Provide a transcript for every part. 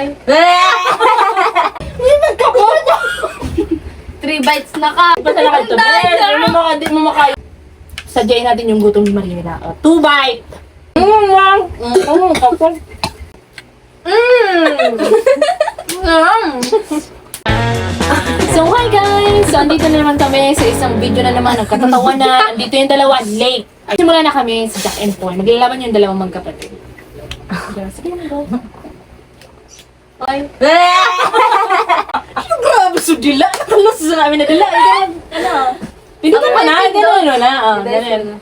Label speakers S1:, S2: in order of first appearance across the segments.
S1: Ay,
S2: Hindi nagkabot!
S1: 3 bites na ka.
S2: Basta na kayo to. Hindi mo makaya. Sadyain natin yung gutom ni Marina. 2 bite! Kapag. So hi guys! So andito na naman kami sa isang video na naman. Nagkatatawa na. Andito yung dalawa. Late. Simula na kami sa Jack and Paul. Maglalaban yung dalawang magkapatid. Sige na go.
S1: Ay,
S2: Grabe, so dila. Nakalos sa namin na dila. Ano? Pinuto pa na. Gano'n na. Gano'n.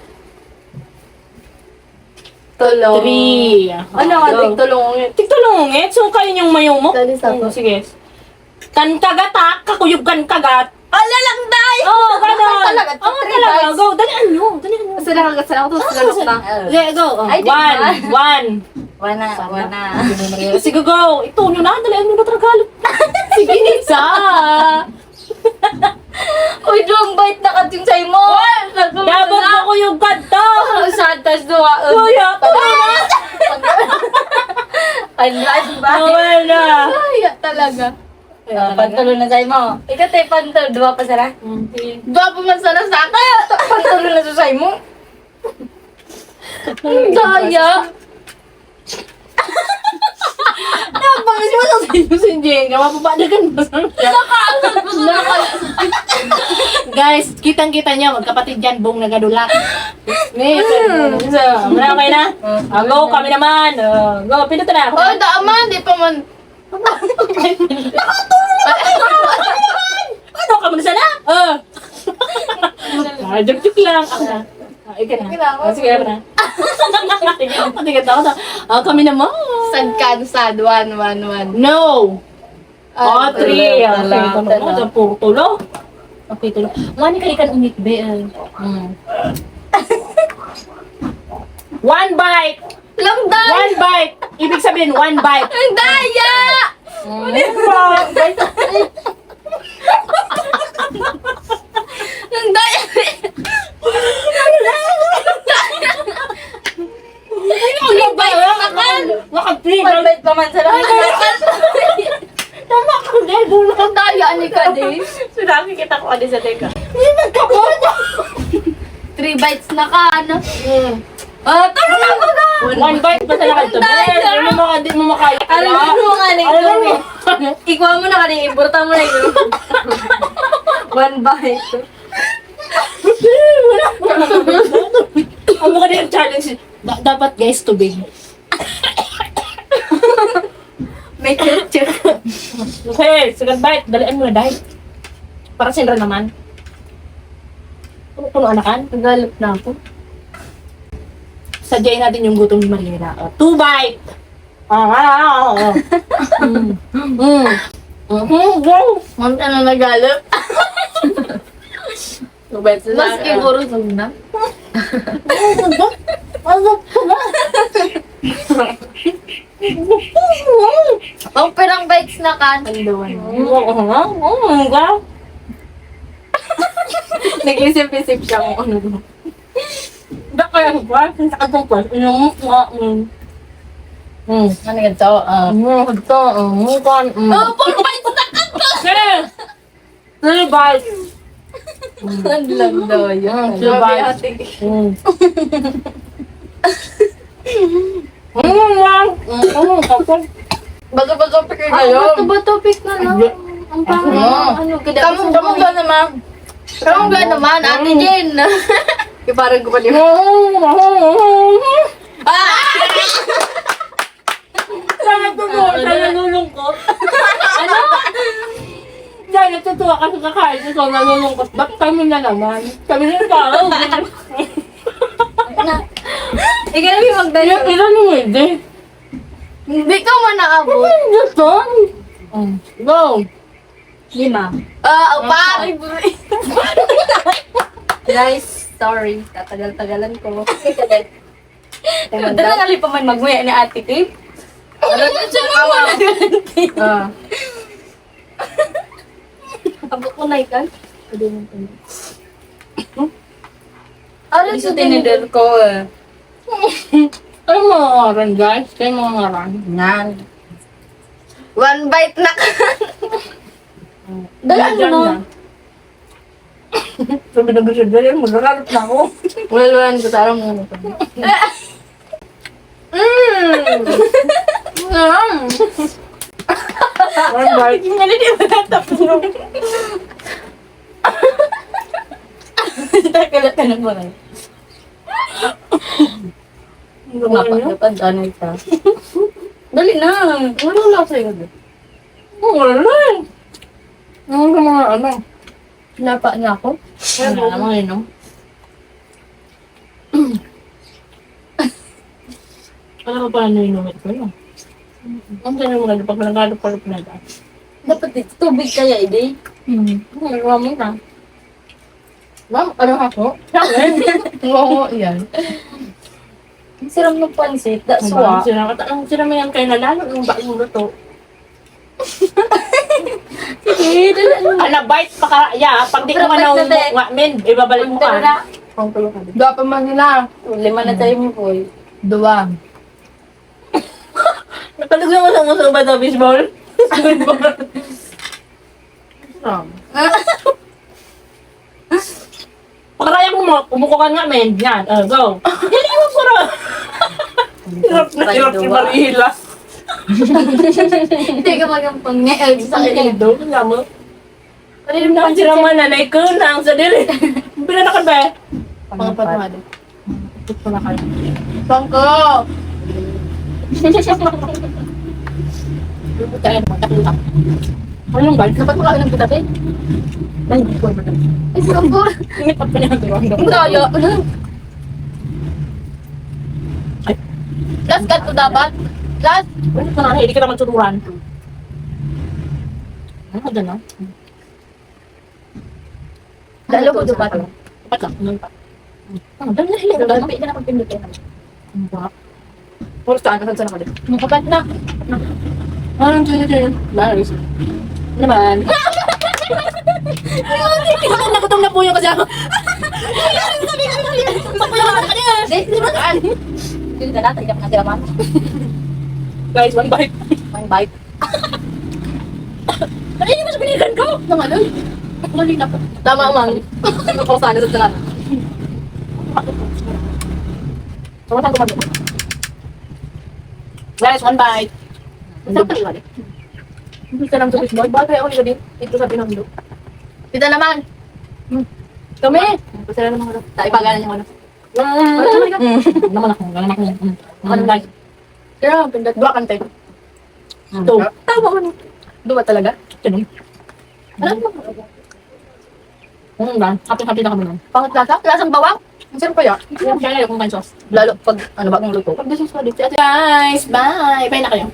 S1: tulong.
S2: 3.
S1: Ano nga, tigtulong.
S2: Tigtulungit? So kayo yung mayaw mo?
S1: Dali sa ako.
S2: Sige. Kan kagatak, kakuyog kan kagat.
S1: Lang, day!
S2: Oo, gano'n.
S1: Talaga,
S2: Oo,
S1: 3
S2: talaga.
S1: bites.
S2: Go, dalian nyo. Dalian nyo.
S1: Kasi nakagasan ako, tapos galok na.
S2: Okay, go.
S1: Ay, di ba?
S2: 1.
S1: Wana.
S2: Sige, go. Ito nyo na. Dalian nyo na tragalog. Sige, isa.
S1: Uy, 2 bite na kating sa'yo mo!
S2: Dapat kakuyog kan to.
S1: Santas doa.
S2: Kuya,
S1: Unless ba?
S2: wala.
S1: Kaya talaga. Pantulo na sa'yo mo. Ikaw tayo pantulo. 2 pa sara? 2 pa man sana sa akin. Pantulo na sa sa'yo mo. Ang daya.
S2: Napangis mo sa inyo si Jenga. Mapapadagan mo sa Guys, kitang-kita niya. Magkapatid yan. Buong nagadulak. Muna kayo na. Go, kami naman. Go, pinuto na.
S1: Oh, daaman. Di pa man.
S2: Ano ka muna sana? Joke-joke lang. Ako na. Ikaw na. Sige, ako na. Tingnan ako na. Kami naman.
S1: Sad kansad. 1.
S2: No! 3. Okay,
S1: Tala.
S2: puro tulo. Okay, tulo. Mani kalikan unit, be. 1 bite!
S1: Lang daya.
S2: 1 bite! Ibig sabihin, 1 bite.
S1: Ang daya. Ang daya.
S2: Ano ba yan? Nakapili.
S1: Malbait pa man sa lahat.
S2: Tama ka, de. Dulo ka.
S1: Ang daya ni ka, di.
S2: Sinabi kita ko adi sa teka. Hindi nagkabot!
S1: 3 bites na ka, ano? Tara na ko na!
S2: 1 bite pa talaga ito. Hindi mo makaya.
S1: Alam mo nga na ito. Ikuha mo na ka na, iburta mo na ito. 1 bite.
S2: Ang mukha na yung challenge. Dapat guys, tubig.
S1: May chup-chup.
S2: Okay, second bite. Dalian mo na dahil. Para sinra naman. Puno anakan.
S1: Nagalap na ako.
S2: Sadyain natin yung gutom ni Marina. 2 bite!
S1: Ma'am, ano nagalap?
S2: 2 bites na.
S1: Mas siguro sag na. Ang perang bites na ka. Nag-isip-isip siya kung ano.
S2: Ba kaya ba? Sa katong pas. Ano
S1: ganito? Puro bites na ka to!
S2: 3 bites.
S1: Ang lang daw yun.
S2: Two bites.
S1: Baga-baga pick kayo. Bato-bato pick na lang. Ang pangit. Ano, Kamu ba naman? Kamu ba naman? Ate Jen. Iparang ko pa niyo.
S2: Sana nalulungkot. Ano? Dahil natutuwa kasi kakain ko nalulungkot. Ba't kami na naman? Kami na parang.
S1: Ikaw na magdala.
S2: Ilan yung hindi?
S1: Hindi ka man naabot.
S2: Gusto? Go!
S1: 5. 4. Guys, sorry. Tatagal-tagalan ko. Dala pa man magmuya ni Ate Kate. Ano na siya mo? Abot ko na ikan. Ano sa tinidor ko eh?
S2: Ay, mga ngaran guys. Kaya mga ngaran.
S1: Nan. One bite na. Dalaan mo na.
S3: Sabi na gusto dyan, magkakalap na ako.
S1: Wala ko tarang mo.
S3: One bite.
S2: Hindi ba natapos mo? Kalat ka na mo na.
S1: Napagdapan, ano ito. Dali na. Wala lang sa'yo.
S3: Wala eh. Ano ka mga ano?
S1: Pinapa niya ako.
S2: Ano naman yun, no? Alam ko pa ano yung numit ko, no? Ang ganyan mo gano'n pag nagano pa rin pinag
S1: Dapat dito, tubig kaya, hindi.
S2: Nagawa mo na.
S1: Ma'am, ano ako? Oo, yan. Ang sarap ng pansit. That's why.
S2: Ang sila may yan kayo na lalo yung baing luto.
S1: Sige, dali.
S2: Ala, bite pa ka, yeah, pag di ko
S1: Pero
S2: manaw
S1: bite na,
S2: mo, men, ibabalik mo
S1: Pero
S2: ka.
S1: na.
S2: Pang tulong ka din.
S1: Dua pa man nila. 5 na tayo mo, boy. 2.
S2: Nakalagyan mo sa muso ba ito, baseball? Pagkaraya mo, umuko ka nga, men. Yan, go. Yan, iwan ko na. Hirap na hirap si Marihila.
S1: Hindi ka magampang ngayon sa
S2: Sa
S1: akin.
S2: indo, alam mo. Kanina naman si Raman, nanay ko na ang sadili. Pinanakan ba eh?
S1: Pangapat mo din.
S2: Ito na kayo.
S1: Pangko!
S2: Kaya naman, kakulak. Anong bite?
S1: Dapat mo kami ng butabi.
S2: Ay, hindi ko naman.
S1: Ay, pangko!
S2: Ingat pa niya ang turuan daw.
S1: Ang kaya.
S2: Ay.
S1: Last cut to dapat. Last.
S2: Ano ka na, hindi ka naman tuturan. Ano ka dyan, no?
S1: Lalo ko dapat.
S2: Dapat lang, ano pa? Ano, dami na hiling.
S1: Dapat na napagpindutin.
S2: Ang baka. Puro saan, nasan ako din.
S1: Kapat na.
S2: Anong dyan? Laris. Naman. Nagutom na po yung kasi ako.
S1: Hindi ba saan? Hindi na natin. Hindi na natin naman.
S2: Guys, one bite.
S1: One bite.
S2: Ano yun yung binigyan ko?
S1: Tama doon. Mali na po. Tama, Mang. Sino ko sana sa talan?
S2: Tumatang ko guys, one bite.
S1: Saan ka liwali?
S2: Hindi ka lang sa fishball. Bakit ako nila din? Ito sa pinamdo.
S1: Kita naman.
S2: Kami! Pasala naman ko.
S1: Taipagalan niya ko na.
S2: Naman ako. Naman ako. Naman guys.
S1: Pero, pindot. Dua kante.
S2: Ito.
S1: Tama ko na. Dua talaga?
S2: Ganun.
S1: Alam mo.
S2: Ba? Happy-happy na kami nun.
S1: Pangat lasa? Lasang bawang? Ang sarap kaya?
S2: Kaya kaya kung kain sauce.
S1: Lalo pag ano bagong luto.
S2: Pag-desus ko dito. Guys, bye! Bye na kayo.